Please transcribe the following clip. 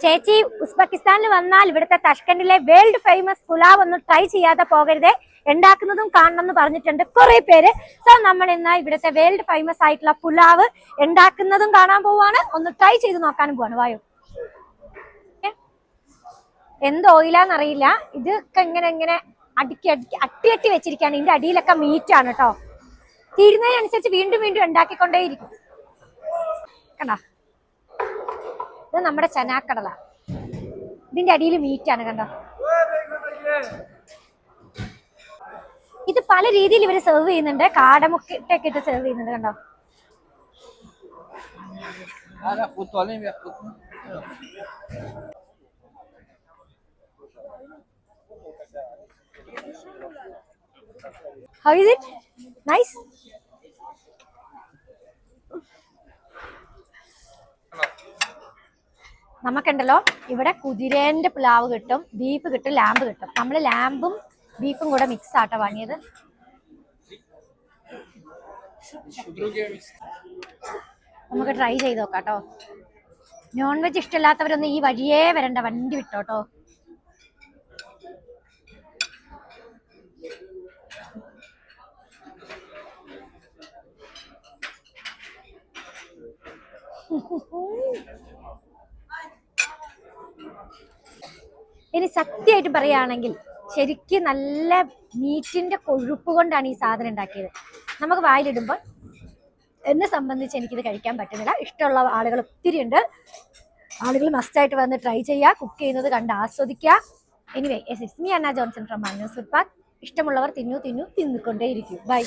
ചേച്ചി ഉസ്ബെക്കിസ്ഥാനിൽ വന്നാൽ ഇവിടുത്തെ തഷ്കണ്ടിലെ വേൾഡ് ഫേമസ് പുലാവ് ഒന്ന് ട്രൈ ചെയ്യാതെ പോകരുതേ, ഉണ്ടാക്കുന്നതും കാണണം എന്ന് പറഞ്ഞിട്ടുണ്ട് കുറെ പേര്. സോ നമ്മൾ ഇന്ന് ഇവിടുത്തെ വേൾഡ് ഫേമസ് ആയിട്ടുള്ള പുലാവ് ഉണ്ടാക്കുന്നതും കാണാൻ പോവാണ്, ഒന്ന് ട്രൈ ചെയ്ത് നോക്കാനും പോവാണ്. വായോ. എന്ത് ഓയിലാന്നറിയില്ല, ഇതൊക്കെ ഇങ്ങനെ അട്ടി വെച്ചിരിക്കുകയാണ്. ഇതിന്റെ അടിയിലൊക്കെ മീറ്റാണ് കേട്ടോ. തീരുന്നതിനനുസരിച്ച് വീണ്ടും ഉണ്ടാക്കിക്കൊണ്ടേയിരിക്കും. കണ്ടോ, ഇത് നമ്മുടെ ചനാക്കടല, ഇതിന്റെ അടിയിൽ മീറ്റാണ്. കണ്ടോ, ഇത് പല രീതിയിൽ ഇവര് സെർവ് ചെയ്യുന്നുണ്ട്. കാടമുട്ടൊക്കെ ഇട്ട് സെർവ് ചെയ്യുന്നുണ്ട്. കണ്ടോ, how is it? Nice. നമുക്കുണ്ടല്ലോ ഇവിടെ കുതിരേന്റെ പ്ലാവ് കിട്ടും, ബീഫ് കിട്ടും, ലാമ്പ് കിട്ടും. നമ്മൾ ലാമ്പും ബീഫും കൂടെ മിക്സ് ആട്ടോ വാങ്ങിയത്. നമുക്ക് ട്രൈ ചെയ്ത് നോക്കാട്ടോ. നോൺ വെജ് ഇഷ്ടമില്ലാത്തവരൊന്നും ഈ വഴിയേ വരണ്ട, വണ്ടി വിട്ടോട്ടോ. ഇനി സത്യമായിട്ട് പറയുകയാണെങ്കിൽ ശരിക്കും നല്ല മീറ്റിന്റെ കൊഴുപ്പ് കൊണ്ടാണ് ഈ സാധനം ഉണ്ടാക്കിയത്. നമുക്ക് വായിലിടുമ്പോൾ എന്നെ സംബന്ധിച്ച് എനിക്കിത് കഴിക്കാൻ പറ്റുന്നില്ല. ഇഷ്ടമുള്ള ആളുകൾ ഒത്തിരി ഉണ്ട്. ആളുകൾ മസ്റ്റായിട്ട് വന്ന് ട്രൈ ചെയ്യുക, കുക്ക് ചെയ്യുന്നത് കണ്ട് ആസ്വദിക്കുക. Anyway, yes, me Anna Johnson from Manu's food park. ഇഷ്ടമുള്ളവർ തിന്നിക്കൊണ്ടേയിരിക്കും. ബൈ.